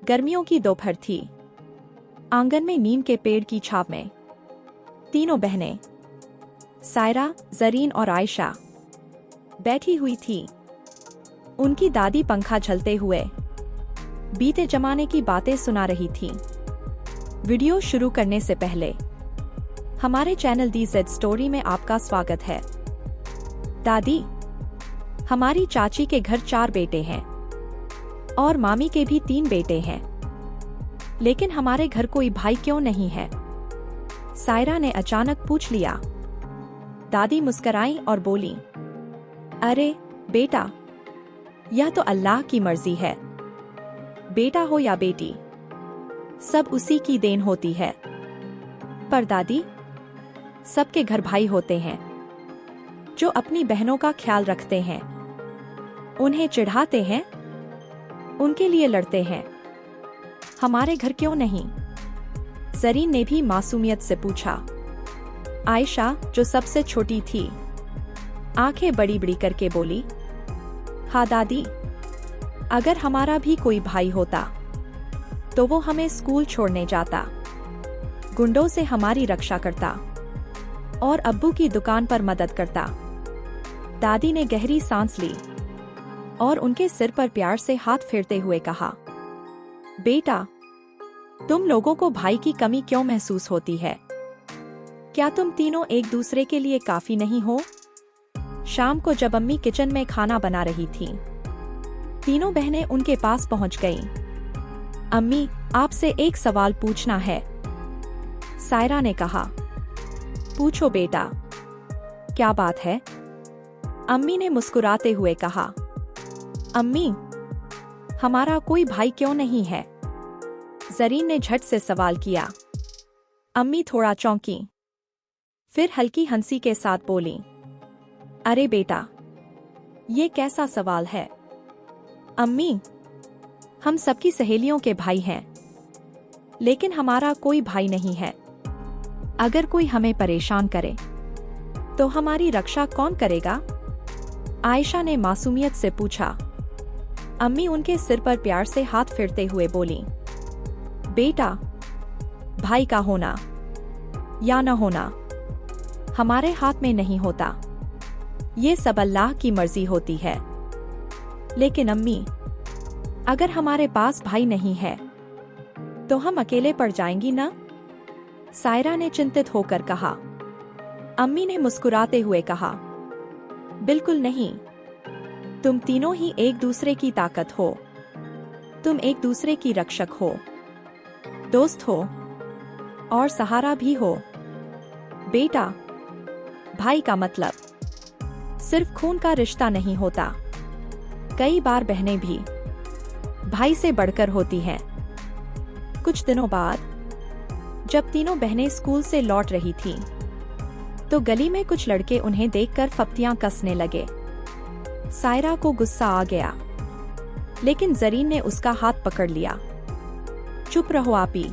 गर्मियों की दोपहर थी। आंगन में नीम के पेड़ की छाव में तीनों बहनें सायरा, जरीन और आयशा बैठी हुई थी। उनकी दादी पंखा झलते हुए बीते जमाने की बातें सुना रही थी। वीडियो शुरू करने से पहले हमारे चैनल दी जेड स्टोरी में आपका स्वागत है। दादी, हमारी चाची के घर 4 बेटे हैं और मामी के भी 3 बेटे हैं, लेकिन हमारे घर कोई भाई क्यों नहीं है? सायरा ने अचानक पूछ लिया। दादी मुस्कुराई और बोली, अरे बेटा, यह तो अल्लाह की मर्जी है। बेटा हो या बेटी, सब उसी की देन होती है। पर दादी, सबके घर भाई होते हैं जो अपनी बहनों का ख्याल रखते हैं, उन्हें चिढ़ाते हैं, उनके लिए लड़ते हैं। हमारे घर क्यों नहीं? जरीन ने भी मासूमियत से पूछा। आयशा, जो सबसे छोटी थी, आंखें बड़ी बड़ी करके बोली, हाँ दादी, अगर हमारा भी कोई भाई होता तो वो हमें स्कूल छोड़ने जाता, गुंडों से हमारी रक्षा करता और अब्बू की दुकान पर मदद करता। दादी ने गहरी सांस ली और उनके सिर पर प्यार से हाथ फेरते हुए कहा, बेटा, तुम लोगों को भाई की कमी क्यों महसूस होती है? क्या तुम तीनों एक दूसरे के लिए काफी नहीं हो? शाम को जब अम्मी किचन में खाना बना रही थी, तीनों बहनें उनके पास पहुंच गईं। अम्मी, आपसे एक सवाल पूछना है, सायरा ने कहा। पूछो बेटा, क्या बात है? अम्मी ने मुस्कुराते हुए कहा। अम्मी, हमारा कोई भाई क्यों नहीं है? जरीन ने झट से सवाल किया। अम्मी थोड़ा चौंकी, फिर हल्की हंसी के साथ बोली, अरे बेटा, ये कैसा सवाल है? अम्मी, हम सबकी सहेलियों के भाई हैं, लेकिन हमारा कोई भाई नहीं है। अगर कोई हमें परेशान करे तो हमारी रक्षा कौन करेगा? आयशा ने मासूमियत से पूछा। अम्मी उनके सिर पर प्यार से हाथ फेरते हुए बोली, बेटा, भाई का होना या न होना हमारे हाथ में नहीं होता, ये सब अल्लाह की मर्जी होती है। लेकिन अम्मी, अगर हमारे पास भाई नहीं है तो हम अकेले पड़ जाएंगी ना? सायरा ने चिंतित होकर कहा। अम्मी ने मुस्कुराते हुए कहा, बिल्कुल नहीं, तुम तीनों ही एक दूसरे की ताकत हो। तुम एक दूसरे की रक्षक हो, दोस्त हो और सहारा भी हो। बेटा, भाई का मतलब सिर्फ खून का रिश्ता नहीं होता, कई बार बहनें भी भाई से बढ़कर होती हैं। कुछ दिनों बाद जब तीनों बहनें स्कूल से लौट रही थीं, तो गली में कुछ लड़के उन्हें देखकर फप्तियां कसने लगे। सायरा को गुस्सा आ गया, लेकिन जरीन ने उसका हाथ पकड़ लिया। चुप रहो आपी,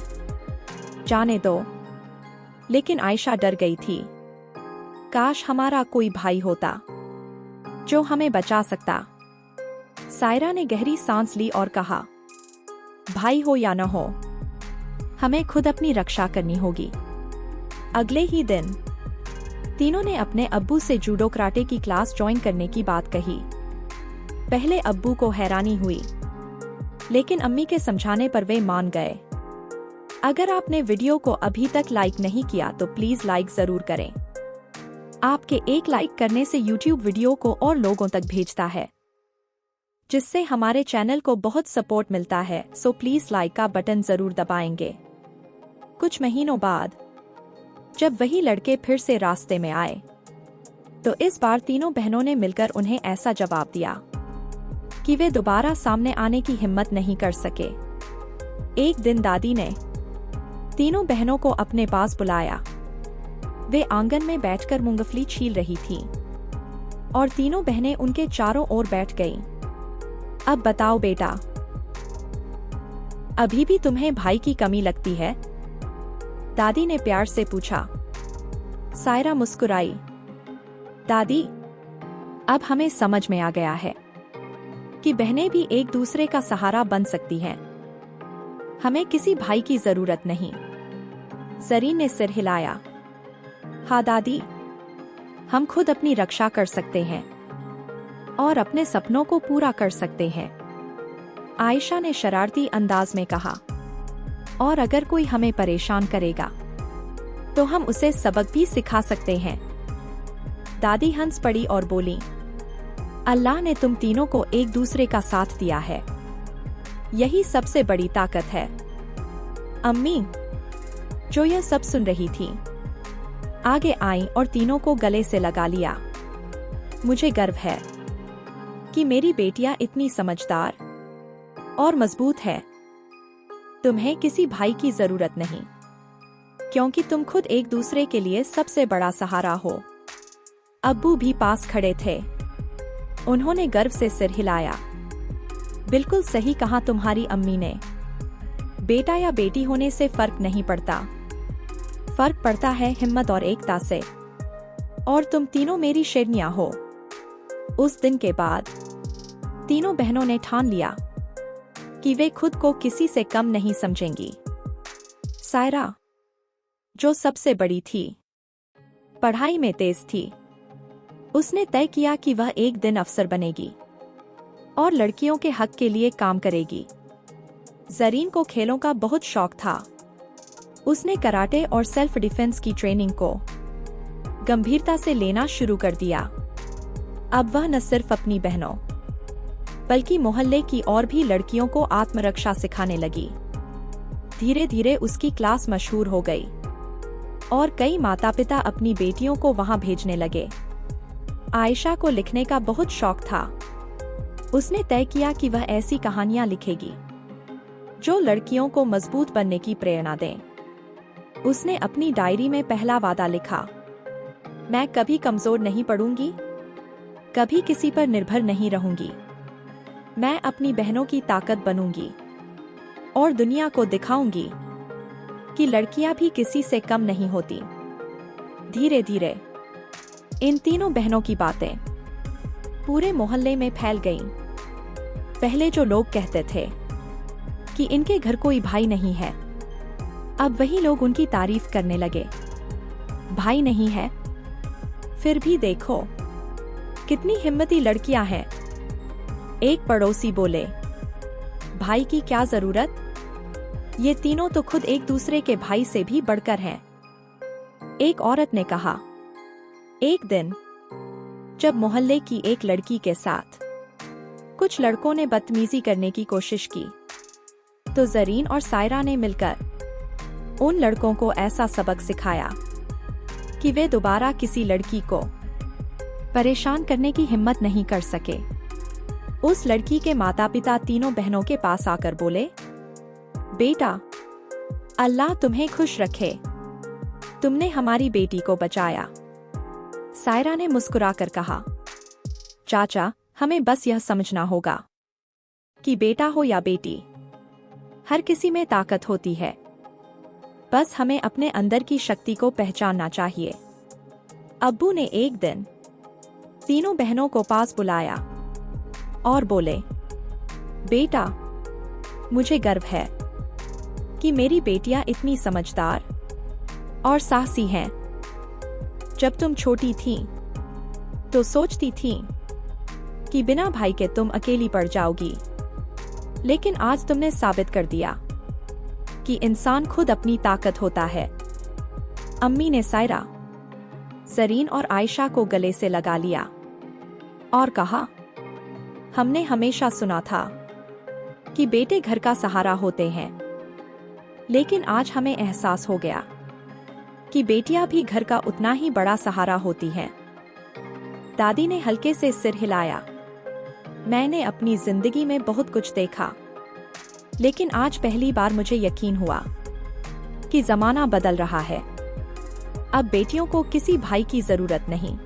जाने दो। लेकिन आयशा डर गई थी। काश हमारा कोई भाई होता जो हमें बचा सकता। सायरा ने गहरी सांस ली और कहा, भाई हो या न हो, हमें खुद अपनी रक्षा करनी होगी। अगले ही दिन तीनों ने अपने अब्बू से जूडो कराटे की क्लास ज्वाइन करने की बात कही। पहले अब्बू को हैरानी हुई, लेकिन अम्मी के समझाने पर वे मान गए। अगर आपने वीडियो को अभी तक लाइक नहीं किया तो प्लीज लाइक जरूर करें। आपके एक लाइक करने से YouTube वीडियो को और लोगों तक भेजता है, जिससे हमारे चैनल को बहुत सपोर्ट मिलता है। सो प्लीज लाइक का बटन जरूर दबाएंगे। कुछ महीनों बाद जब वही लड़के फिर से रास्ते में आए, तो इस बार तीनों बहनों ने मिलकर उन्हें ऐसा जवाब दिया कि वे दोबारा सामने आने की हिम्मत नहीं कर सके। एक दिन दादी ने तीनों बहनों को अपने पास बुलाया। वे आंगन में बैठकर मूंगफली छील रही थीं और तीनों बहनें उनके चारों ओर बैठ गईं। अब बताओ बेटा, अभी भी तुम्हें भाई की कमी लगती है? दादी ने प्यार से पूछा। सायरा मुस्कुराई। दादी, अब हमें समझ में आ गया है कि बहनें भी एक दूसरे का सहारा बन सकती हैं। हमें किसी भाई की जरूरत नहीं। जरीन ने सिर हिलाया। हाँ दादी, हम खुद अपनी रक्षा कर सकते हैं और अपने सपनों को पूरा कर सकते हैं, आयशा ने शरारती अंदाज में कहा। और अगर कोई हमें परेशान करेगा तो हम उसे सबक भी सिखा सकते हैं। दादी हंस पड़ी और बोली, अल्लाह ने तुम तीनों को एक दूसरे का साथ दिया है, यही सबसे बड़ी ताकत है। अम्मी, जो यह सब सुन रही थी, आगे आई और तीनों को गले से लगा लिया। मुझे गर्व है कि मेरी बेटियां इतनी समझदार और मजबूत है। तुम्हें किसी भाई की जरूरत नहीं, क्योंकि तुम खुद एक दूसरे के लिए सबसे बड़ा सहारा हो। अब्बू भी पास खड़े थे। उन्होंने गर्व से सिर हिलाया। बिल्कुल सही कहा तुम्हारी अम्मी ने। बेटा या बेटी होने से फर्क नहीं पड़ता, फर्क पड़ता है हिम्मत और एकता से। और तुम तीनों मेरी शेरनियां हो। उस दिन के बाद तीनों बहनों ने ठान लिया कि वे खुद को किसी से कम नहीं समझेंगी। सायरा, जो सबसे बड़ी थी, पढ़ाई में तेज थी। उसने तय किया कि वह एक दिन अफसर बनेगी और लड़कियों के हक के लिए काम करेगी। जरीन को खेलों का बहुत शौक था। उसने कराटे और सेल्फ डिफेंस की ट्रेनिंग को गंभीरता से लेना शुरू कर दिया। अब वह न सिर्फ अपनी बहनों बल्कि मोहल्ले की और भी लड़कियों को आत्मरक्षा सिखाने लगी। धीरे धीरे उसकी क्लास मशहूर हो गई और कई माता पिता अपनी बेटियों को वहां भेजने लगे। आयशा को लिखने का बहुत शौक था। उसने तय किया कि वह ऐसी कहानियां लिखेगी जो लड़कियों को मजबूत बनने की प्रेरणा दें। उसने अपनी डायरी में पहला वादा लिखा, मैं कभी कमजोर नहीं पड़ूंगी, कभी किसी पर निर्भर नहीं रहूंगी। मैं अपनी बहनों की ताकत बनूंगी और दुनिया को दिखाऊंगी कि लड़कियां भी किसी से कम नहीं होती। धीरे धीरे इन तीनों बहनों की बातें पूरे मोहल्ले में फैल गईं। पहले जो लोग कहते थे कि इनके घर कोई भाई नहीं है, अब वही लोग उनकी तारीफ करने लगे। भाई नहीं है, फिर भी देखो कितनी हिम्मती लड़कियां हैं। एक पड़ोसी बोले, भाई की क्या जरूरत, ये तीनों तो खुद एक दूसरे के भाई से भी बढ़कर हैं। एक औरत ने कहा, एक दिन जब मोहल्ले की एक लड़की के साथ कुछ लड़कों ने बदतमीजी करने की कोशिश की, तो जरीन और सायरा ने मिलकर उन लड़कों को ऐसा सबक सिखाया कि वे दोबारा किसी लड़की को परेशान करने की हिम्मत नहीं कर सके। उस लड़की के माता पिता तीनों बहनों के पास आकर बोले, बेटा, अल्लाह तुम्हें खुश रखे, तुमने हमारी बेटी को बचाया। सायरा ने मुस्कुराकर कहा, चाचा, हमें बस यह समझना होगा कि बेटा हो या बेटी, हर किसी में ताकत होती है। बस हमें अपने अंदर की शक्ति को पहचानना चाहिए। अब्बू ने एक दिन तीनों बहनों को पास बुलाया और बोले, बेटा, मुझे गर्व है कि मेरी बेटियां इतनी समझदार और साहसी हैं। जब तुम छोटी थीं, तो सोचती थीं कि बिना भाई के तुम अकेली पड़ जाओगी, लेकिन आज तुमने साबित कर दिया कि इंसान खुद अपनी ताकत होता है। अम्मी ने सायरा, जरीन और आयशा को गले से लगा लिया और कहा, हमने हमेशा सुना था कि बेटे घर का सहारा होते हैं, लेकिन आज हमें एहसास हो गया कि बेटियां भी घर का उतना ही बड़ा सहारा होती हैं। दादी ने हल्के से सिर हिलाया। मैंने अपनी जिंदगी में बहुत कुछ देखा, लेकिन आज पहली बार मुझे यकीन हुआ कि जमाना बदल रहा है। अब बेटियों को किसी भाई की जरूरत नहीं,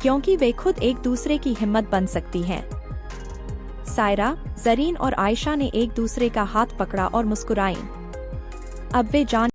क्योंकि वे खुद एक दूसरे की हिम्मत बन सकती हैं। सायरा, जरीन और आयशा ने एक दूसरे का हाथ पकड़ा और मुस्कुराईं। अब वे जान